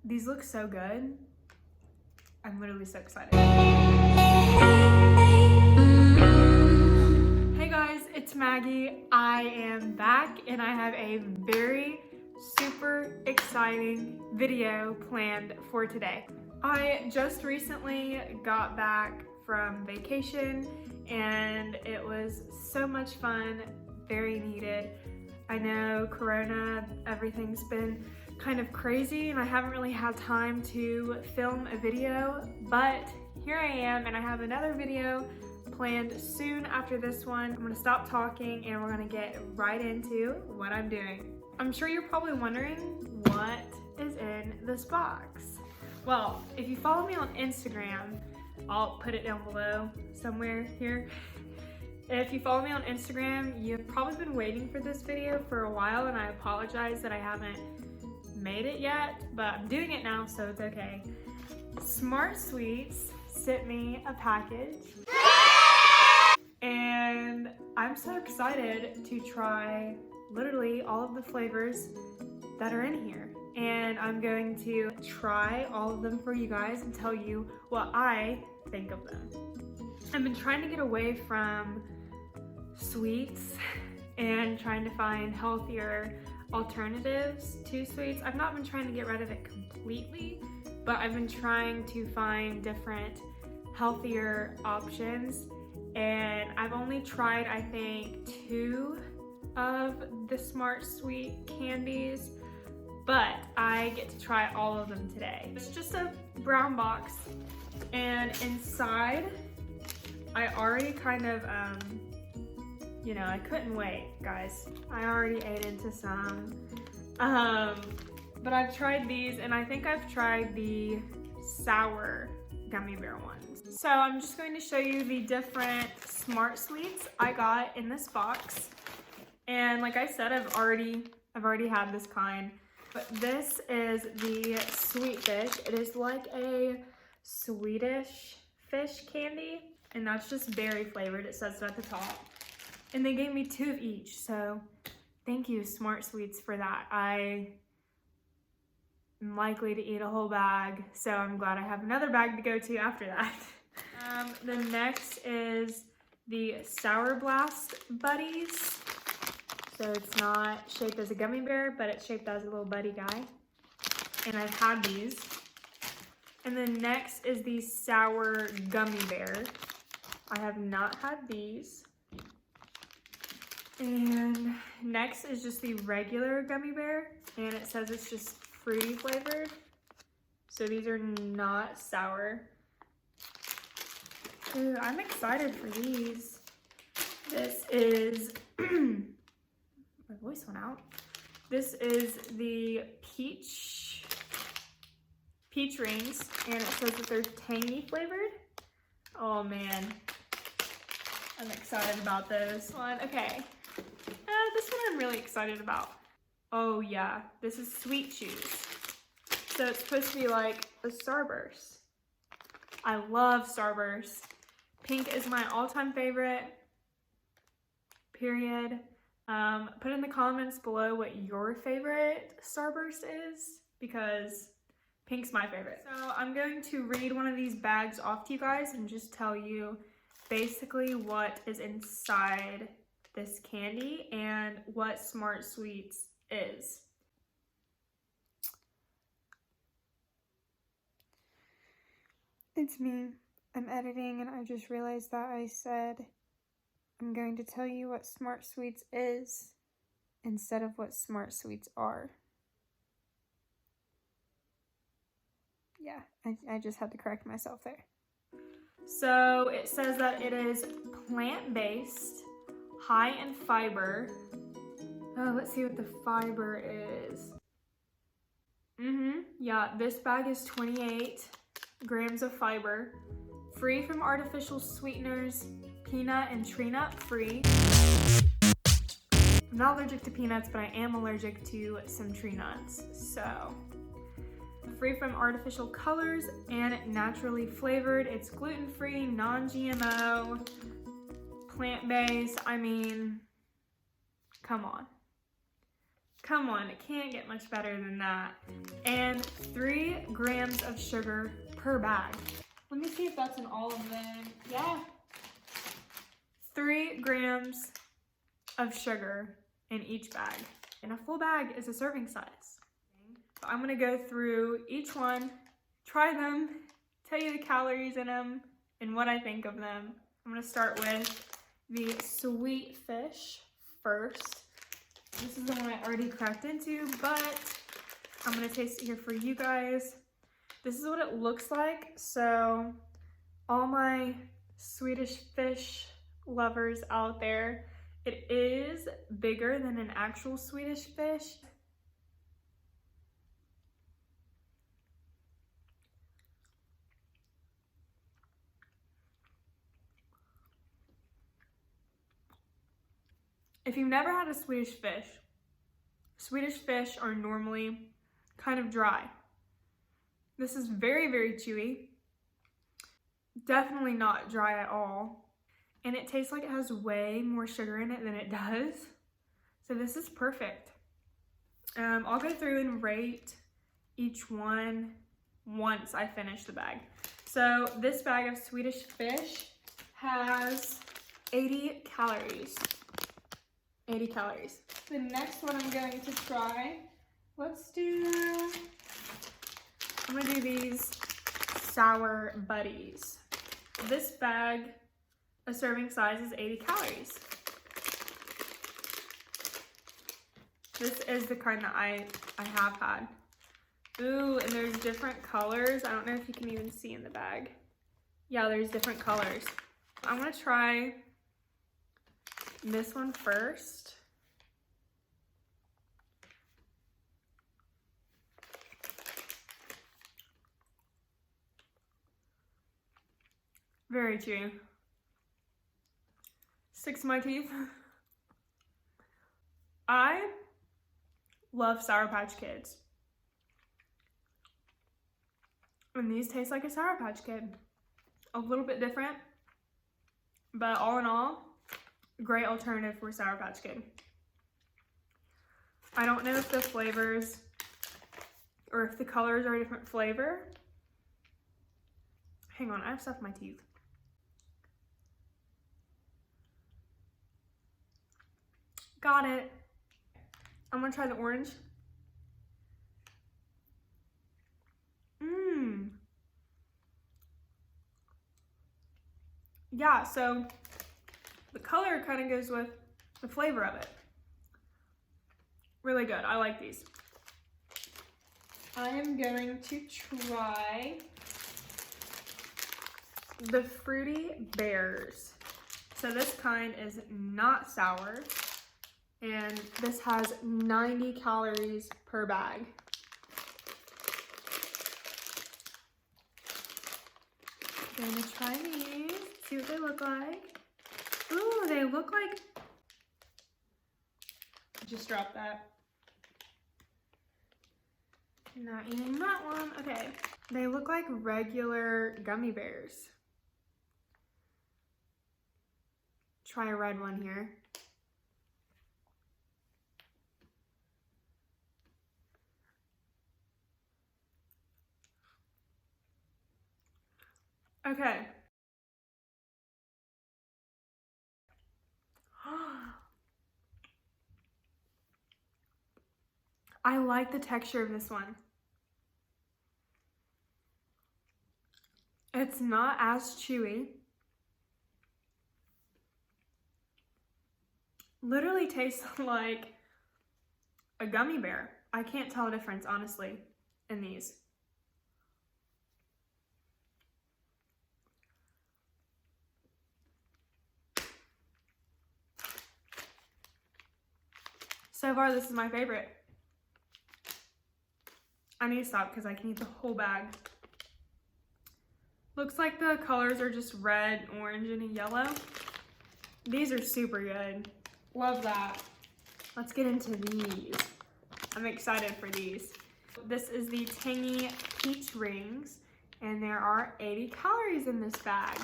these look so good. I'm literally so excited. Hey guys, it's Maggie. I am back and I have a very super exciting video planned for today. I just recently got back from vacation and it was so much fun, very needed. I know Corona, everything's been kind of crazy and I haven't really had time to film a video, but here I am and I have another video planned soon after this one. I'm gonna stop talking and we're gonna get right into what I'm doing. I'm sure you're probably wondering what is in this box. Well, if you follow me on Instagram, I'll put it down below somewhere here. If you follow me on Instagram, you've probably been waiting for this video for a while and I apologize that I haven't made it yet, but I'm doing it now, so it's okay. Smart Sweets sent me a package and I'm so excited to try literally all of the flavors that are in here. And I'm going to try all of them for you guys and tell you what I think of them. I've been trying to get away from sweets and trying to find healthier alternatives to sweets. I've not been trying to get rid of it completely, but I've been trying to find different healthier options. And I've only tried, I think, 2 of the Smart Sweet candies, but I get to try all of them today. It's just a brown box, and inside, I already kind of, you know, I couldn't wait, guys. I already ate into some, but I've tried these, and I think I've tried the sour gummy bear ones. So I'm just going to show you the different Smart Sweets I got in this box. And like I said, I've already had this kind, but this is the sweetish. It is like a Swedish fish candy, and that's just berry flavored. It says it at the top. And they gave me 2 of each, so thank you, Smart Sweets, for that. I am likely to eat a whole bag, so I'm glad I have another bag to go to after that. The next is the Sour Blast Buddies. So it's not shaped as a gummy bear, but it's shaped as a little buddy guy. And I've had these. And then next is the Sour Gummy Bear. I have not had these. And next is just the regular gummy bear, and it says it's just fruity flavored. So these are not sour. Ooh, I'm excited for these. This is, my voice went out. This is the peach rings, and it says that they're tangy flavored. Oh man, I'm excited about this one. Okay. This one I'm really excited about. Oh yeah, this is Sweet Chews. So it's supposed to be like a starburst. I love starburst. Pink is my all-time favorite, period. Put in the comments below what your favorite starburst is, because pink's my favorite. So I'm going to read one of these bags off to you guys and just tell you basically what is inside this candy and what Smart Sweets is. It's me. I'm editing and I just realized that I said I'm going to tell you what Smart Sweets is instead of what Smart Sweets are. Yeah, I just had to correct myself there. So it says that it is plant-based, high in fiber. Oh, let's see what the fiber is. Yeah, this bag is 28 grams of fiber. Free from artificial sweeteners, peanut and tree nut free. I'm not allergic to peanuts, but I am allergic to some tree nuts, so. Free from artificial colors and naturally flavored. It's gluten-free, non-GMO, plant-based. I mean, come on. Come on, it can't get much better than that. And 3 grams of sugar per bag. Let me see if that's in all of them. Yeah. 3 grams of sugar in each bag. And a full bag is a serving size. I'm gonna go through each one, try them, tell you the calories in them, and what I think of them. I'm gonna start with the sweet fish first. This is the one I already cracked into, but I'm gonna taste it here for you guys. This is what it looks like. So all my Swedish fish lovers out there, it is bigger than an actual Swedish fish. If you've never had a Swedish fish are normally kind of dry. This is very, very chewy. Definitely not dry at all. And it tastes like it has way more sugar in it than it does. So this is perfect. I'll go through and rate each one once I finish the bag. So this bag of Swedish fish has 80 calories. 80 calories. The next one I'm going to try, I'm gonna do these sour buddies. This bag, a serving size is 80 calories. This is the kind that I have had. Ooh, and there's different colors. I don't know if you can even see in the bag. Yeah, there's different colors. I'm gonna try this one first. Very chewy. Sticks to my teeth. I love Sour Patch Kids. And these taste like a Sour Patch Kid. A little bit different, but all in all, great alternative for Sour Patch Kid. I don't know if the flavors or if the colors are a different flavor. Hang on, I have stuff in my teeth. Got it. I'm gonna try the orange. Yeah, so the color kind of goes with the flavor of it. Really good. I like these. I am going to try the Fruity Bears. So this kind is not sour, and this has 90 calories per bag. Gonna try these, see what they look like. Ooh, they look like, just dropped that. Not eating that one. Okay, they look like regular gummy bears. Try a red one here. Okay. I like the texture of this one. It's not as chewy. Literally tastes like a gummy bear. I can't tell a difference, honestly, in these. So far, this is my favorite. I need to stop because I can eat the whole bag. Looks like the colors are just red, orange, and a yellow. These are super good. Love that. Let's get into these. I'm excited for these. This is the Tangy Peach Rings, and there are 80 calories in this bag.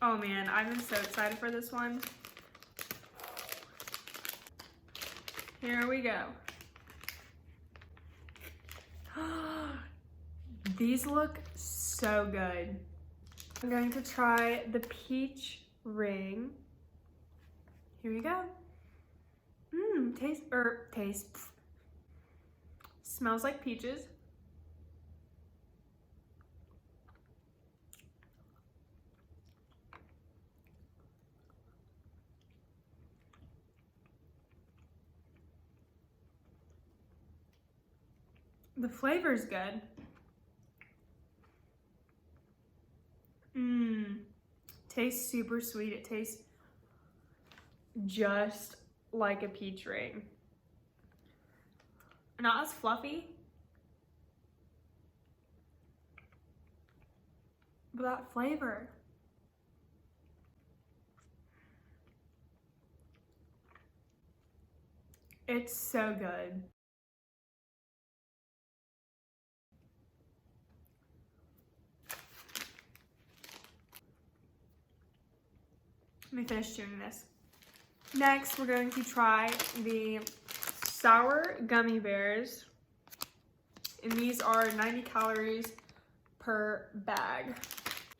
Oh man, I've been so excited for this one. Here we go. These look so good. I'm going to try the peach ring. Here we go. Smells like peaches. The flavor's good. Tastes super sweet. It tastes just like a peach ring. Not as fluffy, but that flavor. It's so good. Let me finish chewing this. Next, we're going to try the sour gummy bears. And these are 90 calories per bag.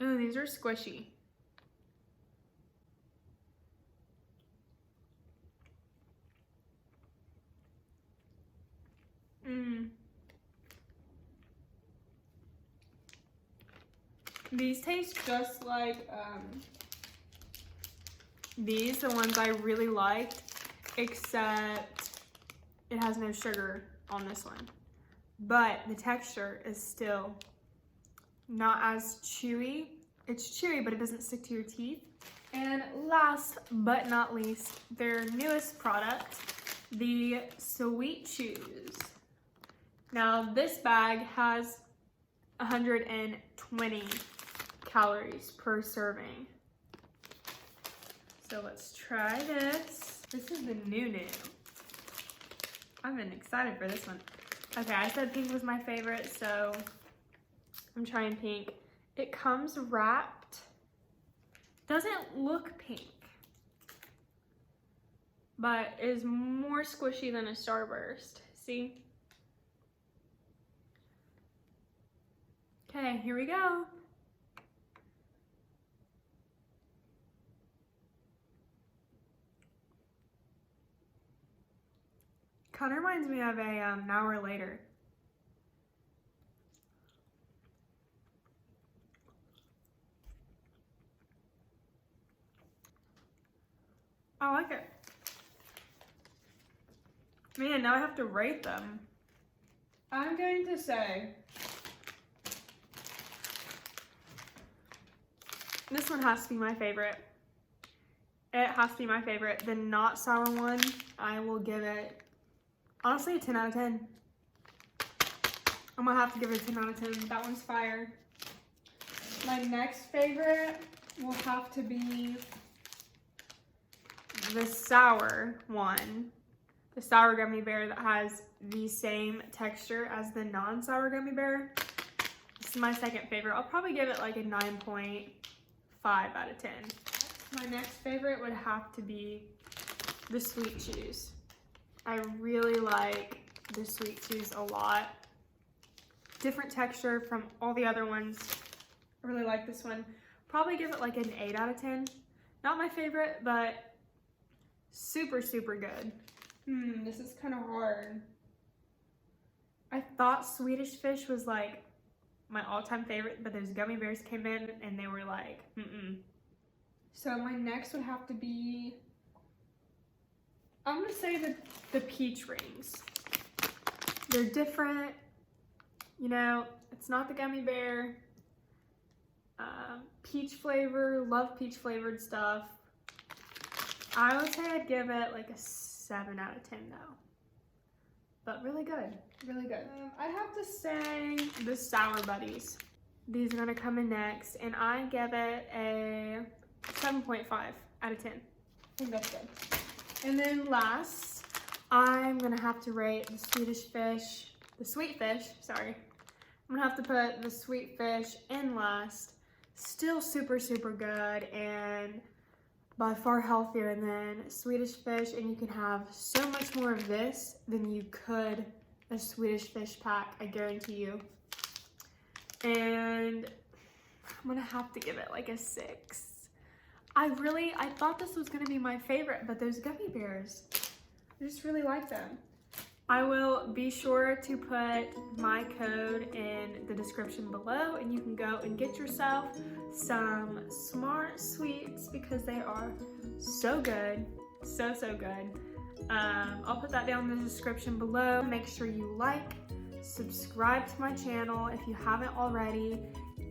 Ooh, these are squishy. These taste just like these, the ones I really liked, except it has no sugar on this one. But the texture is still not as chewy. It's chewy, but it doesn't stick to your teeth. And last but not least, their newest product, the Sweet Chews. Now this bag has 120 calories per serving. So let's try this. This is the new. I've been excited for this one. Okay, I said pink was my favorite, so I'm trying pink. It comes wrapped. Doesn't look pink, but is more squishy than a starburst. See? Okay, here we go. Kind of reminds me of a Now or Later. I like it. Man, now I have to rate them. I'm going to say this one has to be my favorite. It has to be my favorite. The not sour one, I will give it, honestly, a 10 out of 10. I'm gonna have to give it a 10 out of 10. That one's fire. My next favorite will have to be the sour one. The sour gummy bear that has the same texture as the non-sour gummy bear. This is my second favorite. I'll probably give it like a 9.5 out of 10. My next favorite would have to be the Sweet Chews. I really like the Sweet Chews a lot. Different texture from all the other ones. I really like this one. Probably give it like an 8 out of 10. Not my favorite, but super, super good. This is kind of hard. I thought Swedish fish was like my all-time favorite, but those gummy bears came in and they were like, So my next would have to be, I'm gonna say the peach rings. They're different, you know, it's not the gummy bear. Peach flavor, love peach flavored stuff. I would say I'd give it like a 7 out of 10 though. But really good, really good. I'd have to say the Sour Buddies. These are gonna come in next, and I give it a 7.5 out of 10. I think that's good. And then last, I'm gonna have to rate the sweet fish, sorry. I'm gonna have to put the sweet fish in last. Still super, super good, and by far healthier than Swedish fish, and you can have so much more of this than you could a Swedish fish pack, I guarantee you. And I'm gonna have to give it like a 6. I thought this was gonna be my favorite, but those gummy bears, I just really like them. I will be sure to put my code in the description below, and you can go and get yourself some Smart Sweets because they are so good, so good. I'll put that down in the description below. Make sure you like, subscribe to my channel if you haven't already,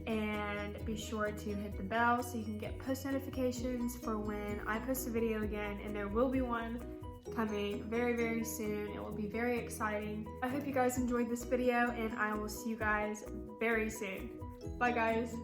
and be sure to hit the bell so you can get post notifications for when I post a video again, and there will be one coming very soon. It will be very exciting. I hope you guys enjoyed this video, and I will see you guys very soon. Bye guys.